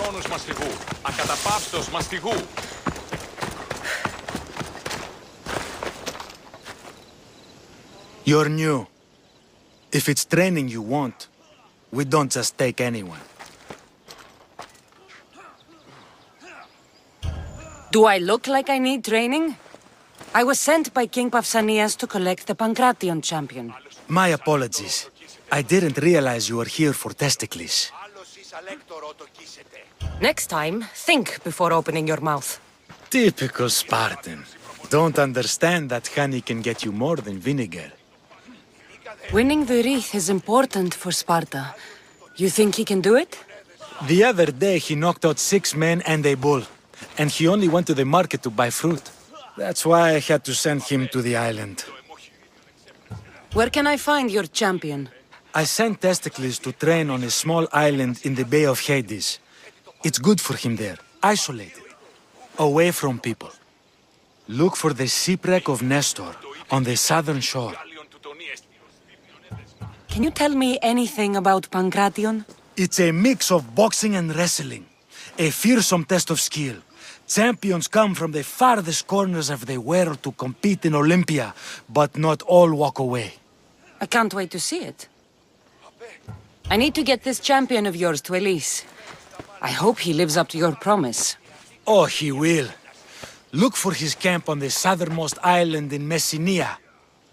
χρόνους μαστιγού. Ακαταπαύστος μαστιγού. You're new. If it's training you want, we don't just take anyone. Do I look like I need training? I was sent by King Pausanias to collect the Pancration champion. My apologies. I didn't realize you were here for testicles. Next time, think before opening your mouth. Typical Spartan. Don't understand that honey can get you more than vinegar. Winning the wreath is important for Sparta. You think he can do it? The other day he knocked out 6 men and a bull. And he only went to the market to buy fruit. That's why I had to send him to the island. Where can I find your champion? I sent Testicles to train on a small island in the Bay of Hades. It's good for him there, isolated, away from people. Look for the shipwreck of Nestor on the southern shore. Can you tell me anything about Pancration? It's a mix of boxing and wrestling. A fearsome test of skill. Champions come from the farthest corners of the world to compete in Olympia, but not all walk away. I can't wait to see it. I need to get this champion of yours to Elise. I hope he lives up to your promise. Oh, he will. Look for his camp on the southernmost island in Messenia.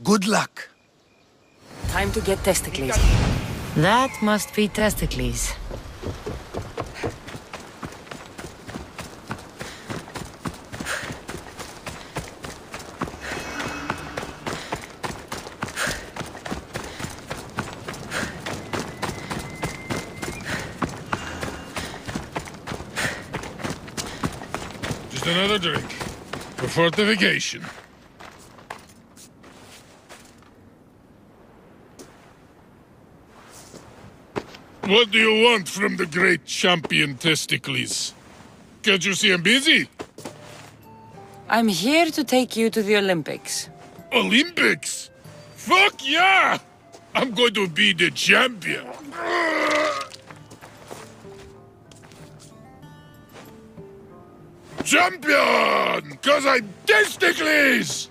Good luck. Time to get Testicles. That must be Testicles. Just another drink. For fortification. What do you want from the great champion Testicles? Can't you see I'm busy? I'm here to take you to the Olympics. Olympics? Fuck yeah! I'm going to be the champion. Champion! 'Cause I'm Testicles!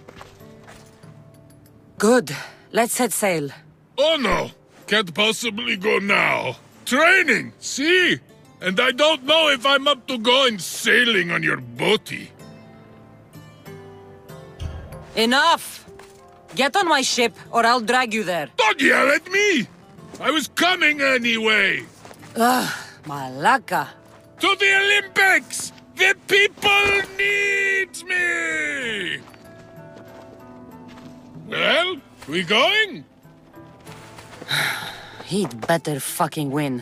Good. Let's set sail. Oh no, can't possibly go now. Training, see? And I don't know if I'm up to going sailing on your boaty. Enough! Get on my ship, or I'll drag you there. Don't yell at me! I was coming anyway. Ugh, Malaka. To the Olympics! The people needs me! Well, we going? He'd better fucking win.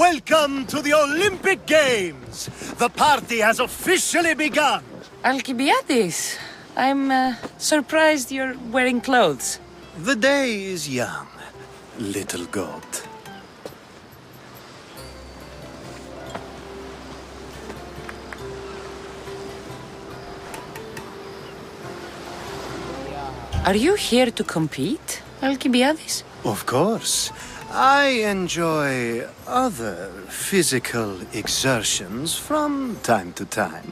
Welcome to the Olympic Games! The party has officially begun! Alcibiades, I'm surprised you're wearing clothes. The day is young, little goat. Are you here to compete, Alcibiades? Of course. I enjoy other physical exertions from time to time.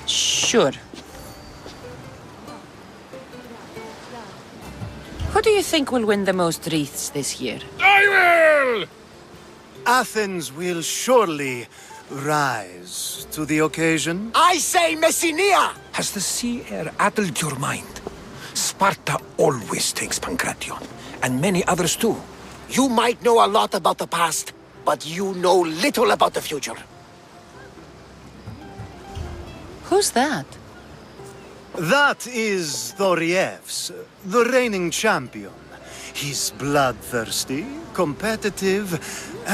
Sure. Who do you think will win the most wreaths this year? I will! Athens will surely rise to the occasion. I say Messenia! Has the sea air addled your mind? Sparta always takes Pancration, and many others too. You might know a lot about the past, but you know little about the future. Who's that? That is Thorievs, the reigning champion. He's bloodthirsty, competitive,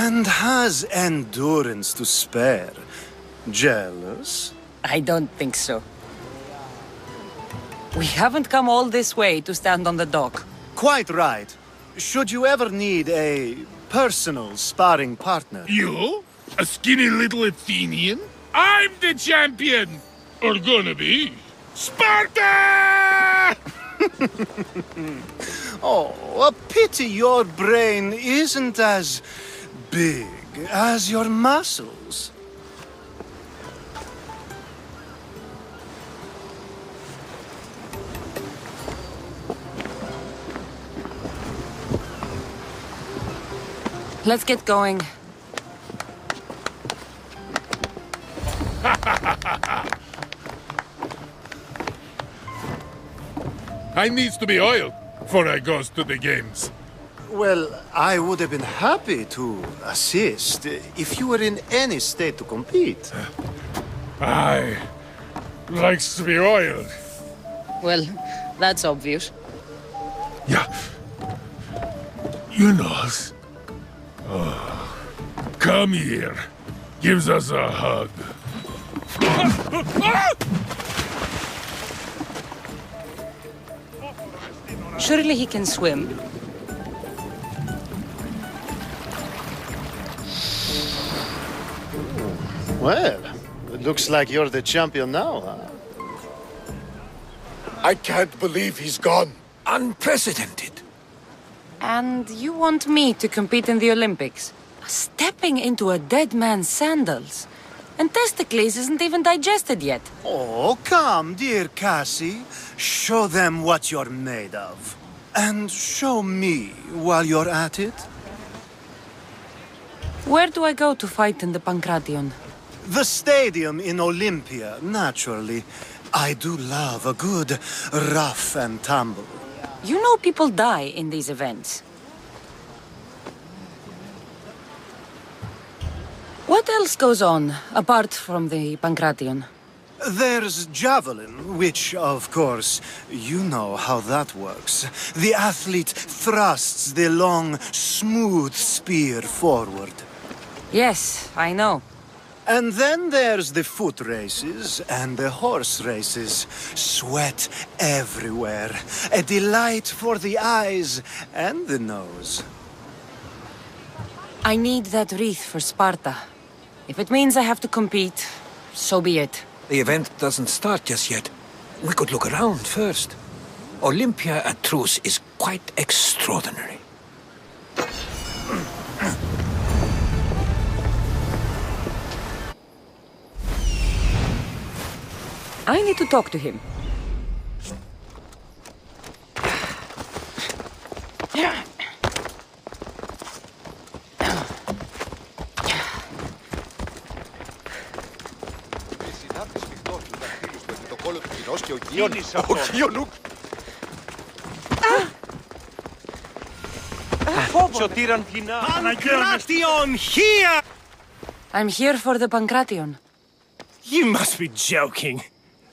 and has endurance to spare. Jealous? I don't think so. We haven't come all this way to stand on the dock. Quite right. Should you ever need a personal sparring partner? You? A skinny little Athenian? I'm the champion! Or gonna be. Sparta! Oh, a pity your brain isn't as big as your muscles. Let's get going. I needs to be oiled before I goes to the games. Well, I would have been happy to assist if you were in any state to compete. I likes to be oiled. Well, that's obvious. Yeah. You knows. Oh. Come here. Gives us a hug. Surely he can swim. Well, it looks like you're the champion now, huh? I can't believe he's gone. Unprecedented. And you want me to compete in the Olympics? Stepping into a dead man's sandals. And Testicles isn't even digested yet. Oh, come, dear Cassie. Show them what you're made of. And show me while you're at it. Where do I go to fight in the Pancration? The stadium in Olympia, naturally. I do love a good rough and tumble. You know people die in these events. What else goes on, apart from the Pancration? There's javelin, which, of course, you know how that works. The athlete thrusts the long, smooth spear forward. Yes, I know. And then there's the foot races and the horse races. Sweat everywhere. A delight for the eyes and the nose. I need that wreath for Sparta. If it means I have to compete, so be it. The event doesn't start just yet. We could look around first. Olympia at truce is quite extraordinary. I need to talk to him. Pancration here! I'm here for the Pancration. You must be joking.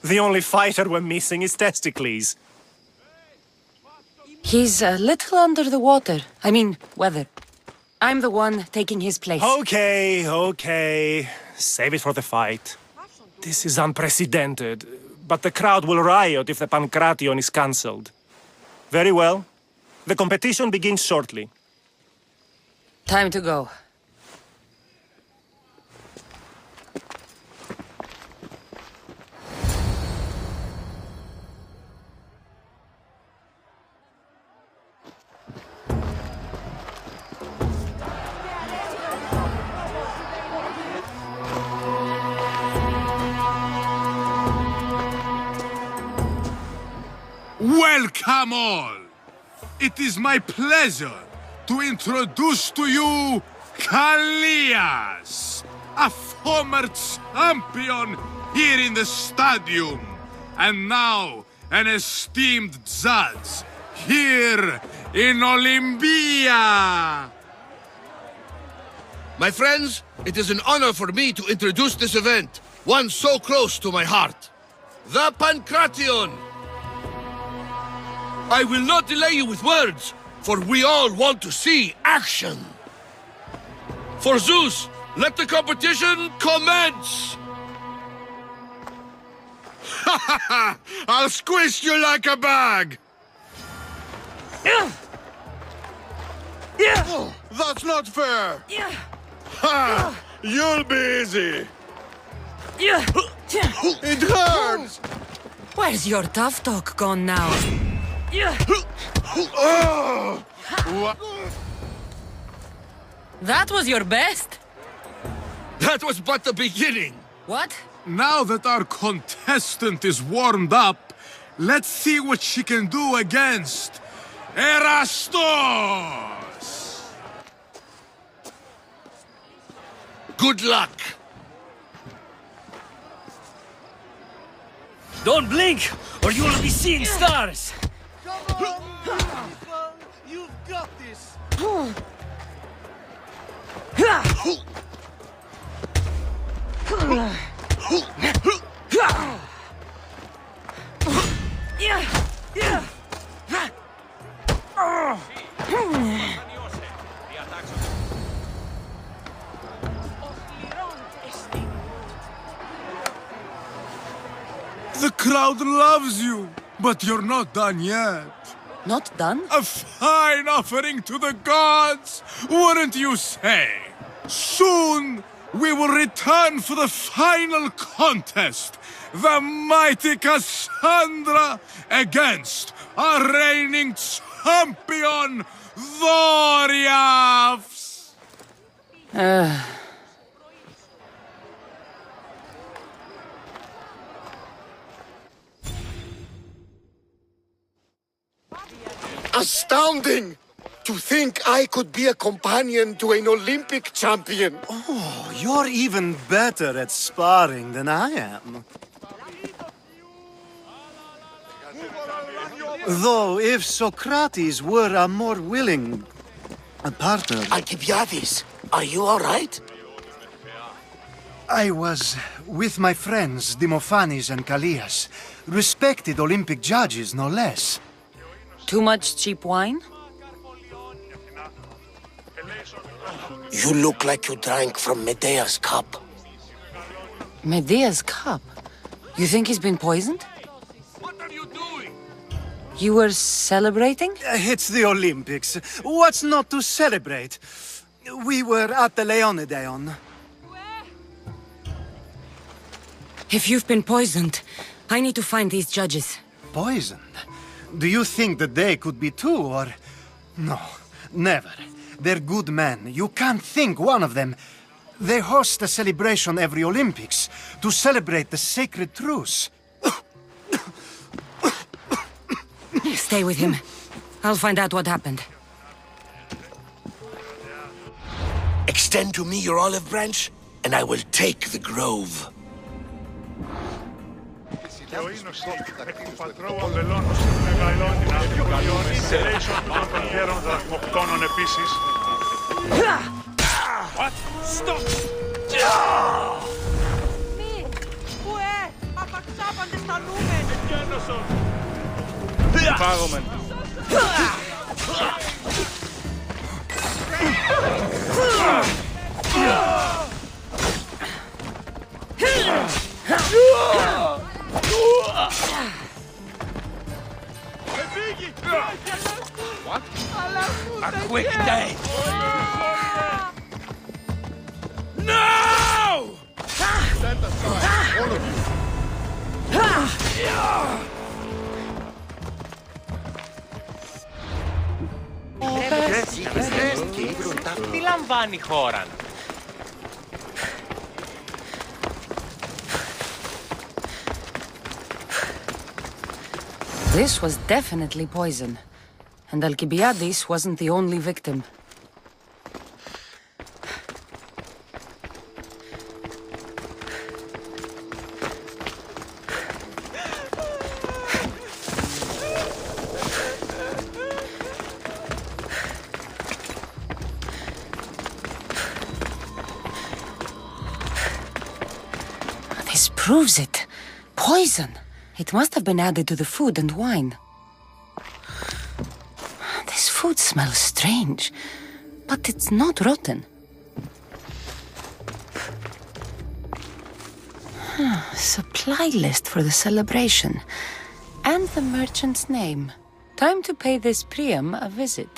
The only fighter we're missing is Testicles. He's a little under the water. I mean, weather. I'm the one taking his place. Okay. Save it for the fight. This is unprecedented, but the crowd will riot if the Pancration is cancelled. Very well. The competition begins shortly. Time to go. Welcome all! It is my pleasure to introduce to you Kallias, a former champion here in the stadium, and now an esteemed judge here in Olympia. My friends, it is an honor for me to introduce this event, one so close to my heart. The Pancration! I will not delay you with words, for we all want to see action. For Zeus, let the competition commence! Ha ha ha! I'll squish you like a bag! That's not fair! Ha! You'll be easy! It hurts! Where's your tough talk gone now? That was your best? That was but the beginning! What? Now that our contestant is warmed up, let's see what she can do against Erastos! Good luck! Don't blink, or you will be seeing stars! Come on, people! You've got this! The crowd loves you, but you're not done yet. Not done? A fine offering to the gods, wouldn't you say? Soon, we will return for the final contest. The mighty Cassandra against our reigning champion, Doriaths! Astounding! To think I could be a companion to an Olympic champion. Oh, you're even better at sparring than I am. Though, if Socrates were a more willing partner... Alcibiades, are you all right? I was with my friends, Demophanes and Callias. Respected Olympic judges, no less. Too much cheap wine? You look like you drank from Medea's cup. Medea's cup? You think he's been poisoned? What are you doing? You were celebrating? It's the Olympics. What's not to celebrate? We were at the Leonideon. If you've been poisoned, I need to find these judges. Poisoned? Do you think that they could be too, or... No, never. They're good men. You can't think one of them. They host a celebration every Olympics to celebrate the sacred truce. Stay with him. I'll find out what happened. Extend to me your olive branch, and I will take the grove. Ο Ίνος εκπατρώου βελώνος μεγαλώνει να βιώνει σε λέσον των προτέρων δραχμοκτώνων επίσης. What? Stop! Μη! Πουέ! Απαξάπαντες τα νούμεν! Εκένωσον! Πάγομεν! What? A quick day! No! Stand aside, all of you. Τι λαμβάνει η χώρα? This was definitely poison. And Alcibiades wasn't the only victim. This proves it. Poison. It must have been added to the food and wine. This food smells strange, but it's not rotten. Supply list for the celebration. And the merchant's name. Time to pay this Priam a visit.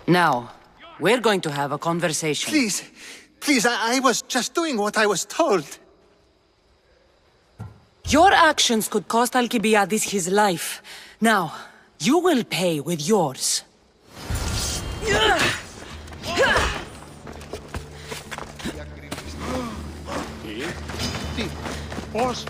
Now, we're going to have a conversation. Please, I was just doing what I was told. Your actions could cost Alcibiades his life. Now, you will pay with yours. Πώς?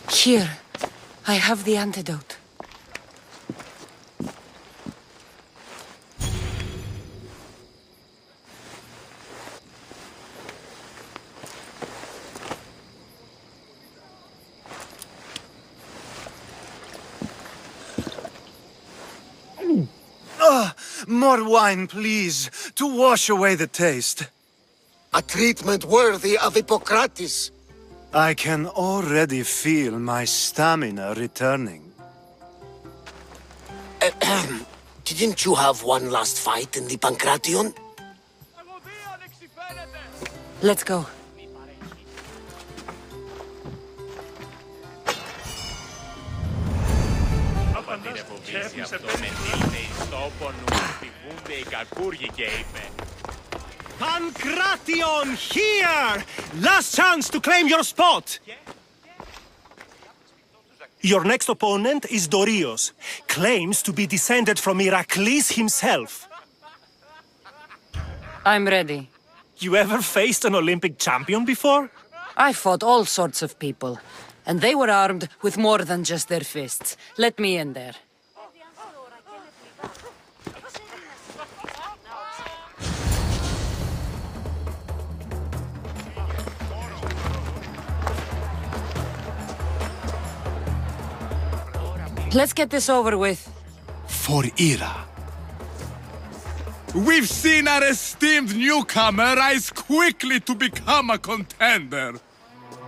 Here, I have the antidote. More wine, please, to wash away the taste. A treatment worthy of Hippocrates. I can already feel my stamina returning. Didn't you have one last fight in the Pancration? Let's go. Pancration, here! Last chance to claim your spot! Your next opponent is Dorios. Claims to be descended from Heracles himself. I'm ready. You ever faced an Olympic champion before? I fought all sorts of people, and they were armed with more than just their fists. Let me in there. Let's get this over with. For Ira. We've seen our esteemed newcomer rise quickly to become a contender.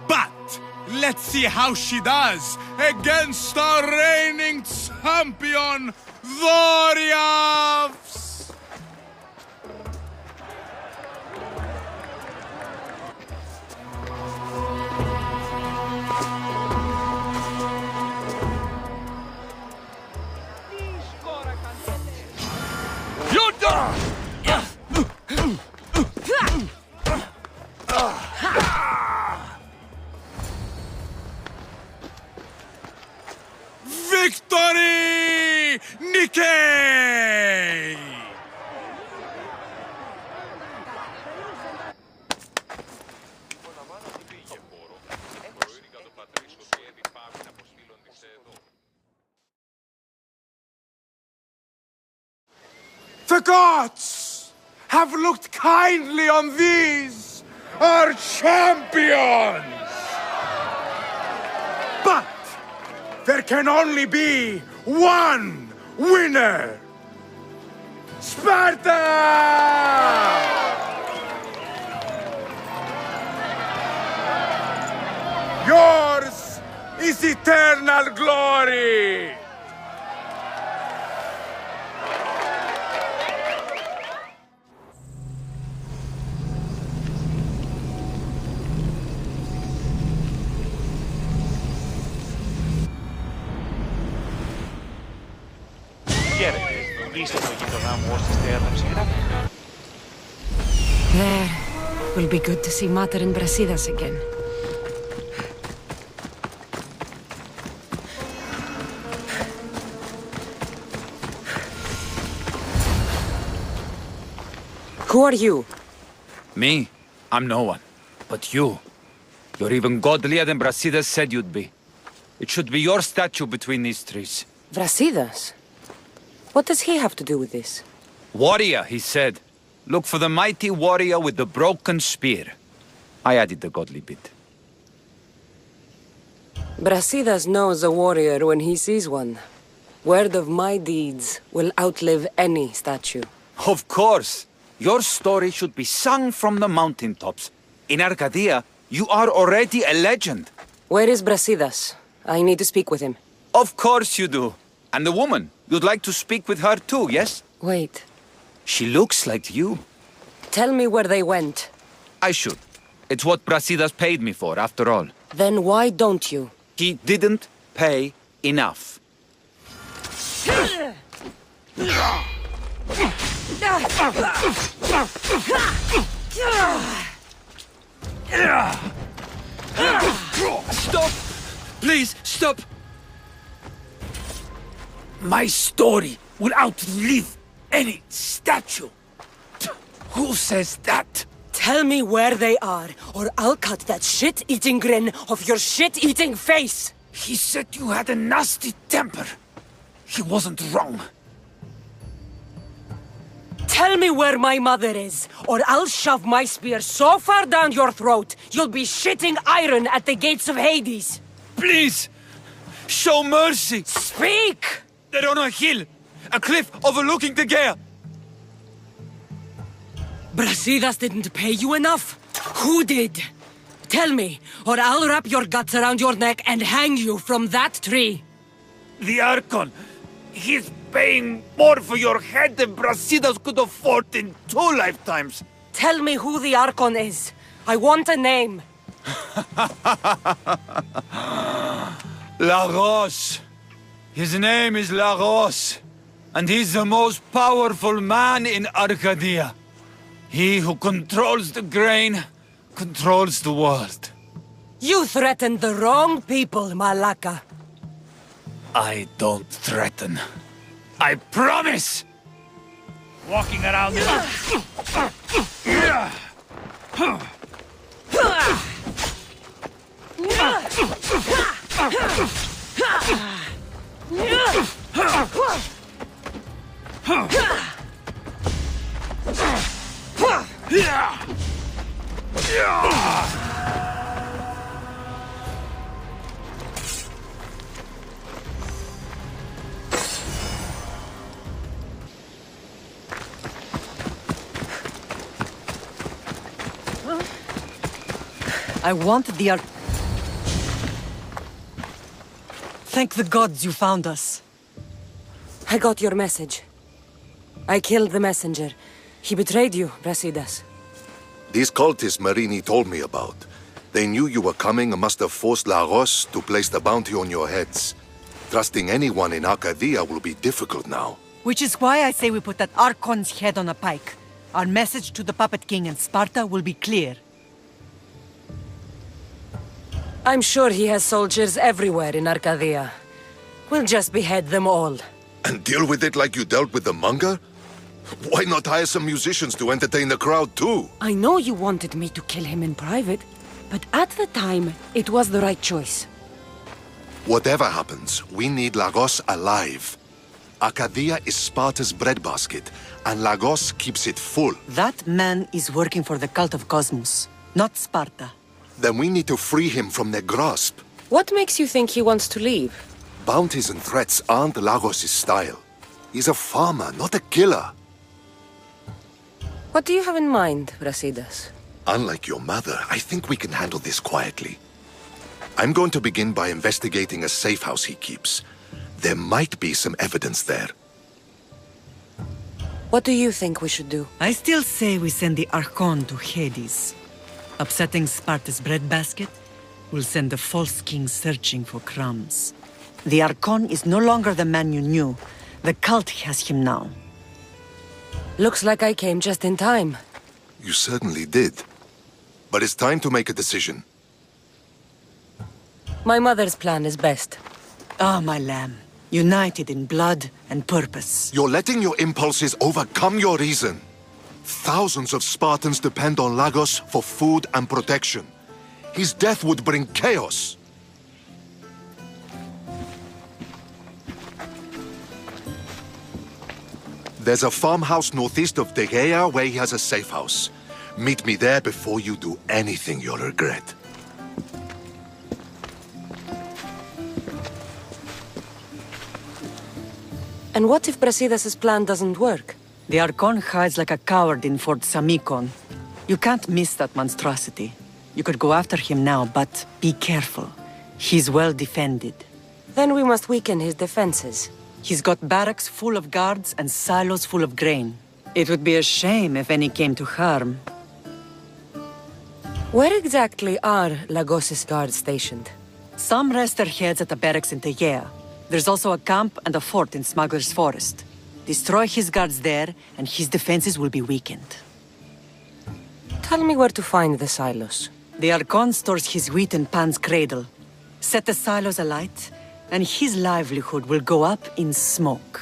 But let's see how she does against our reigning champion, Dorios! Victory! Nikkei! The gods have looked kindly on these, our champions! But there can only be one winner! Sparta! Yours is eternal glory! There. Will be good to see Mater and Brasidas again. Who are you? Me? I'm no one. But you. You're even godlier than Brasidas said you'd be. It should be your statue between these trees. Brasidas? What does he have to do with this? Warrior, he said. Look for the mighty warrior with the broken spear. I added the godly bit. Brasidas knows a warrior when he sees one. Word of my deeds will outlive any statue. Of course. Your story should be sung from the mountaintops. In Arcadia, you are already a legend. Where is Brasidas? I need to speak with him. Of course you do. And the woman, you'd like to speak with her too, yes? Wait. She looks like you. Tell me where they went. I should. It's what Brasidas paid me for, after all. Then why don't you? He didn't pay enough. Stop! Please, stop! My story will outlive any statue. Who says that? Tell me where they are, or I'll cut that shit-eating grin off your shit-eating face! He said you had a nasty temper. He wasn't wrong. Tell me where my mother is, or I'll shove my spear so far down your throat, you'll be shitting iron at the gates of Hades! Please! Show mercy! Speak! They're on a hill! A cliff overlooking the gale! Brasidas didn't pay you enough? Who did? Tell me, or I'll wrap your guts around your neck and hang you from that tree! The Archon! He's paying more for your head than Brasidas could afford in 2 lifetimes! Tell me who the Archon is. I want a name. Lagos. His name is Lagos. And he's the most powerful man in Arcadia. He who controls the grain, controls the world. You threatened the wrong people, Malaka. I don't threaten. I promise! Walking around I want the Thank the gods you found us. I got your message. I killed the messenger. He betrayed you, Brasidas. These cultists Marini told me about. They knew you were coming and must have forced Lagos to place the bounty on your heads. Trusting anyone in Arcadia will be difficult now. Which is why I say we put that Archon's head on a pike. Our message to the Puppet King and Sparta will be clear. I'm sure he has soldiers everywhere in Arcadia. We'll just behead them all. And deal with it like you dealt with the Manga? Why not hire some musicians to entertain the crowd too? I know you wanted me to kill him in private, but at the time, it was the right choice. Whatever happens, we need Lagos alive. Arcadia is Sparta's breadbasket, and Lagos keeps it full. That man is working for the cult of Cosmos, not Sparta. Then we need to free him from their grasp. What makes you think he wants to leave? Bounties and threats aren't Lagos' style. He's a farmer, not a killer. What do you have in mind, Brasidas? Unlike your mother, I think we can handle this quietly. I'm going to begin by investigating a safe house he keeps. There might be some evidence there. What do you think we should do? I still say we send the Archon to Hades. Upsetting Sparta's breadbasket will send the false king searching for crumbs. The Archon is no longer the man you knew. The cult has him now. Looks like I came just in time. You certainly did. But it's time to make a decision. My mother's plan is best. Ah, my lamb. United in blood and purpose. You're letting your impulses overcome your reason. Thousands of Spartans depend on Lagos for food and protection. His death would bring chaos. There's a farmhouse northeast of Tegea where he has a safe house. Meet me there before you do anything you'll regret. And what if Brasidas' plan doesn't work? The Archon hides like a coward in Fort Samikon. You can't miss that monstrosity. You could go after him now, but be careful. He's well defended. Then we must weaken his defenses. He's got barracks full of guards and silos full of grain. It would be a shame if any came to harm. Where exactly are Lagos' guards stationed? Some rest their heads at the barracks in Tegea. There's also a camp and a fort in Smuggler's Forest. Destroy his guards there, and his defenses will be weakened. Tell me where to find the silos. The Archon stores his wheat in Pan's cradle. Set the silos alight, and his livelihood will go up in smoke.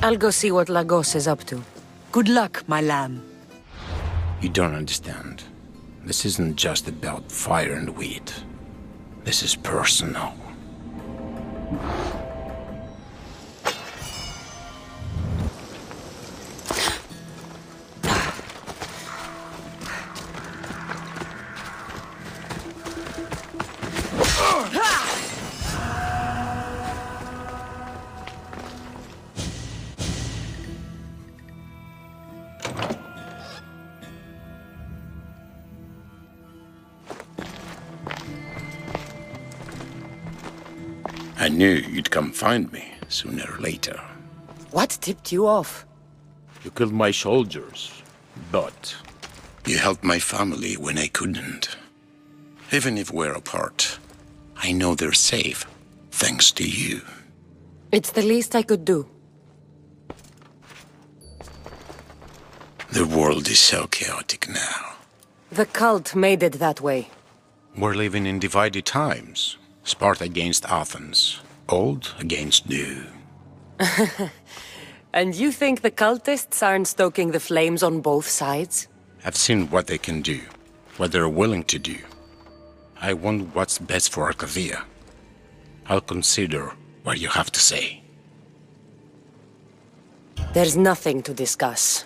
I'll go see what Lagos is up to. Good luck, my lamb. You don't understand. This isn't just about fire and wheat. This is personal. I knew you'd come find me, sooner or later. What tipped you off? You killed my soldiers, but... You helped my family when I couldn't. Even if we're apart, I know they're safe, thanks to you. It's the least I could do. The world is so chaotic now. The cult made it that way. We're living in divided times. Sparta against Athens. Old against new. And you think the cultists aren't stoking the flames on both sides? I've seen what they can do, what they're willing to do. I want what's best for Arcadia. I'll consider what you have to say. There's nothing to discuss.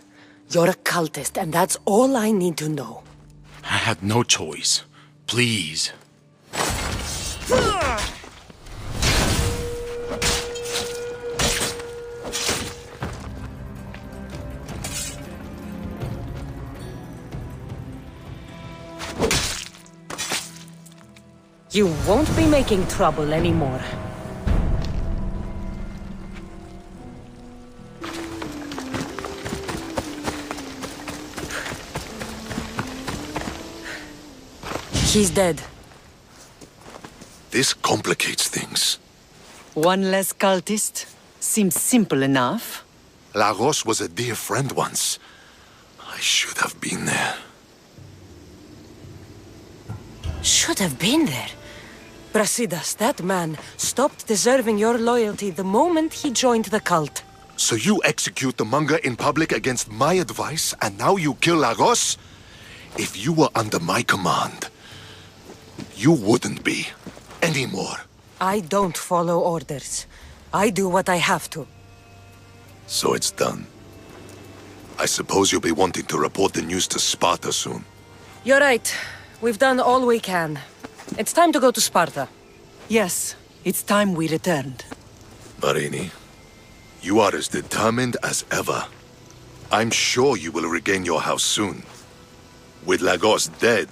You're a cultist, and that's all I need to know. I had no choice. Please. You won't be making trouble anymore. He's dead. This complicates things. One less cultist? Seems simple enough. Lagos was a dear friend once. I should have been there. Should have been there. Brasidas, that man, stopped deserving your loyalty the moment he joined the cult. So you execute the manga in public against my advice, and now you kill Lagos? If you were under my command, you wouldn't be anymore. I don't follow orders. I do what I have to. So it's done. I suppose you'll be wanting to report the news to Sparta soon. You're right. We've done all we can. It's time to go to Sparta. Yes, it's time we returned. Marini, you are as determined as ever. I'm sure you will regain your house soon. With Lagos dead,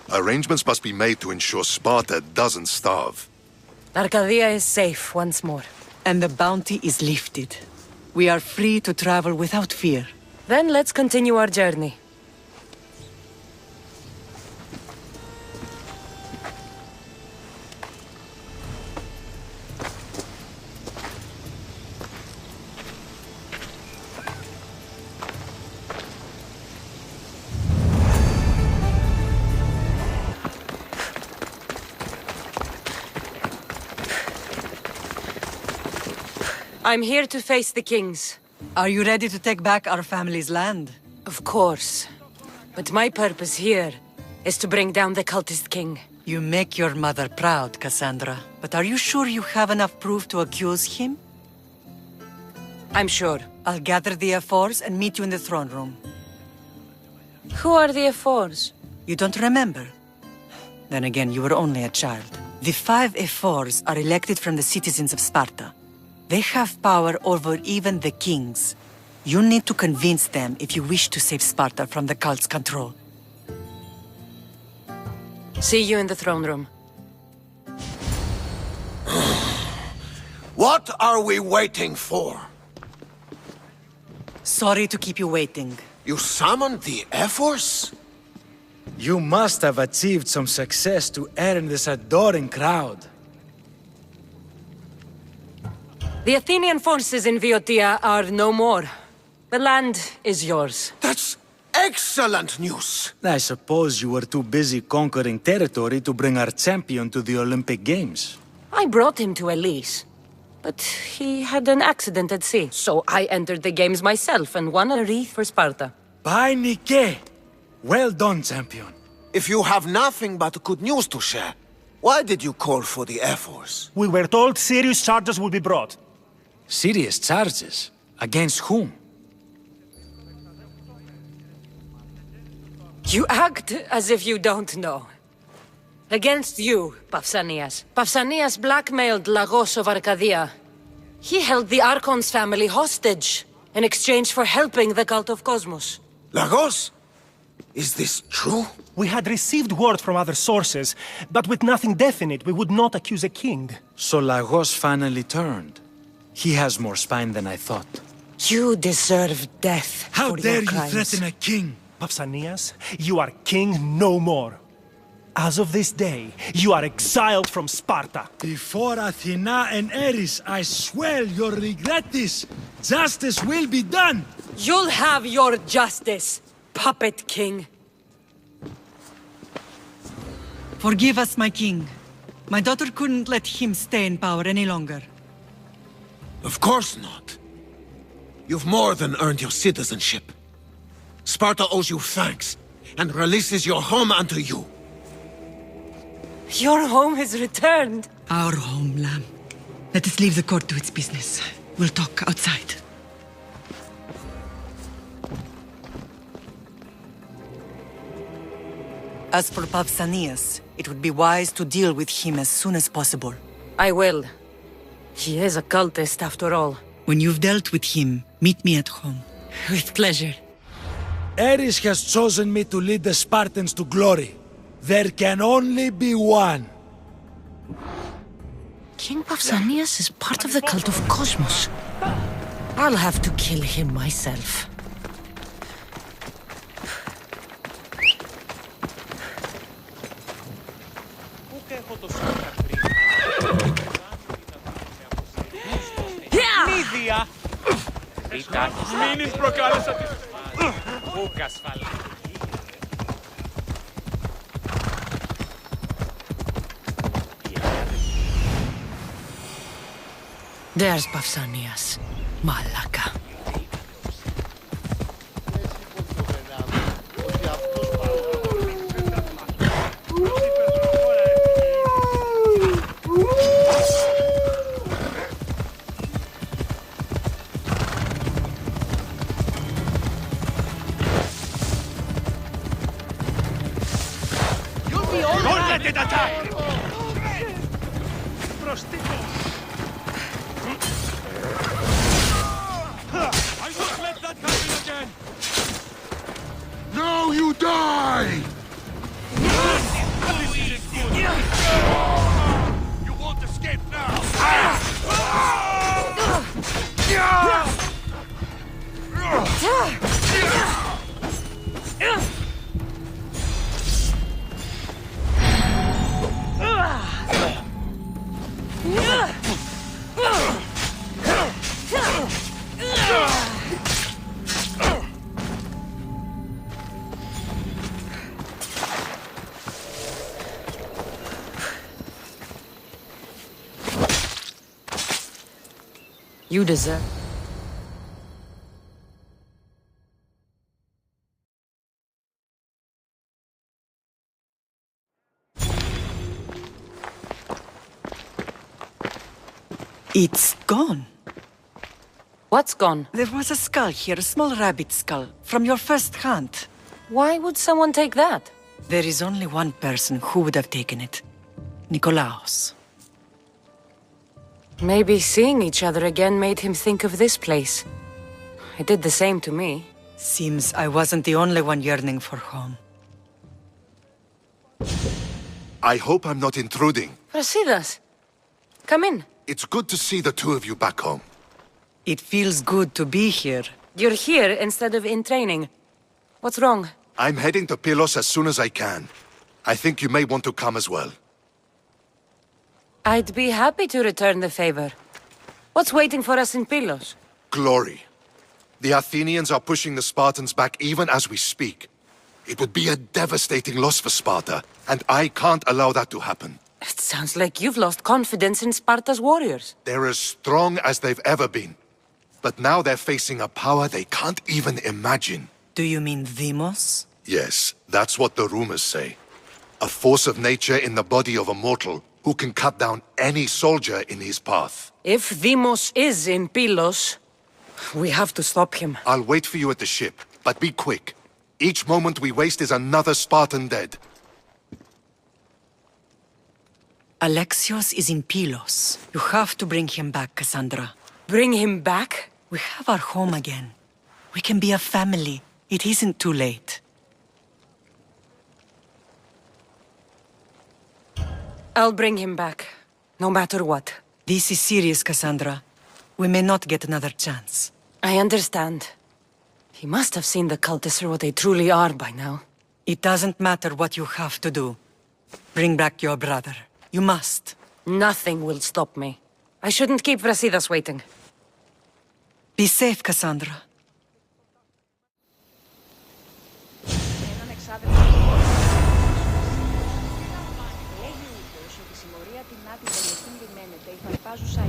arrangements must be made to ensure Sparta doesn't starve. Arcadia is safe once more. And the bounty is lifted. We are free to travel without fear. Then let's continue our journey. I'm here to face the kings. Are you ready to take back our family's land? Of course. But my purpose here is to bring down the cultist king. You make your mother proud, Cassandra. But are you sure you have enough proof to accuse him? I'm sure. I'll gather the F4s and meet you in the throne room. Who are the F4s? You don't remember? Then again, you were only a child. The 5 F4s are elected from the citizens of Sparta. They have power over even the kings. You need to convince them if you wish to save Sparta from the cult's control. See you in the throne room. What are we waiting for? Sorry to keep you waiting. You summoned the Air-Force? You must have achieved some success to earn this adoring crowd. The Athenian forces in Viotia are no more. The land is yours. That's excellent news! I suppose you were too busy conquering territory to bring our champion to the Olympic Games. I brought him to Elise, but he had an accident at sea, so I entered the games myself and won a wreath for Sparta. By Nike! Well done, champion. If you have nothing but good news to share, why did you call for the Air Force? We were told serious charges will be brought. Serious charges? Against whom? You act as if you don't know. Against you, Pausanias. Pausanias blackmailed Lagos of Arcadia. He held the Archon's family hostage in exchange for helping the cult of Cosmos. Lagos? Is this true? We had received word from other sources, but with nothing definite, we would not accuse a king. So Lagos finally turned. He has more spine than I thought. You deserve death. How for dare your you crimes. threaten a king? Pausanias, you are king no more. As of this day, you are exiled from Sparta. Before Athena and Ares, I swear you'll regret this. Justice will be done. You'll have your justice, puppet king. Forgive us, my king. My daughter couldn't let him stay in power any longer. Of course not. You've more than earned your citizenship. Sparta owes you thanks, and releases your home unto you. Your home is returned. Our home, lamb. Let us leave the court to its business. We'll talk outside. As for Pausanias, it would be wise to deal with him as soon as possible. I will. He is a cultist, after all. When you've dealt with him, meet me at home. With pleasure. Ares has chosen me to lead the Spartans to glory. There can only be one. King Pausanias is part of the cult of Cosmos. I'll have to kill him myself. Νίδια! Μην προκάλεσα τις... Ούκας φαλά. There's Pausanias. Malaka. Don't let it attack! Προστίκο! I won't let that happen again! Now you die! You won't escape now! You deserve... It's gone. What's gone? There was a skull here, a small rabbit skull, from your first hunt. Why would someone take that? There is only one person who would have taken it. Nikolaos. Maybe seeing each other again made him think of this place. It did the same to me. Seems I wasn't the only one yearning for home. I hope I'm not intruding. Brasidas, come in. It's good to see the two of you back home. It feels good to be here. You're here instead of in training. What's wrong? I'm heading to Pylos as soon as I can. I think you may want to come as well. I'd be happy to return the favor. What's waiting for us in Pylos? Glory. The Athenians are pushing the Spartans back even as we speak. It would be a devastating loss for Sparta, and I can't allow that to happen. It sounds like you've lost confidence in Sparta's warriors. They're as strong as they've ever been. But now they're facing a power they can't even imagine. Do you mean Demos? Yes, that's what the rumors say. A force of nature in the body of a mortal who can cut down any soldier in his path. If Demos is in Pylos, we have to stop him. I'll wait for you at the ship, but be quick. Each moment we waste is another Spartan dead. Alexios is in Pylos. You have to bring him back, Cassandra. Bring him back? We have our home again. We can be a family. It isn't too late. I'll bring him back, no matter what. This is serious, Cassandra. We may not get another chance. I understand. He must have seen the cultists for what they truly are by now. It doesn't matter what you have to do. Bring back your brother. You must. Nothing will stop me. I shouldn't keep Brasidas waiting. Be safe, Cassandra. Λέγει ούτως ότι η συμμορία την άτυπη περιοχή λιμένεται η φαρπάζουσα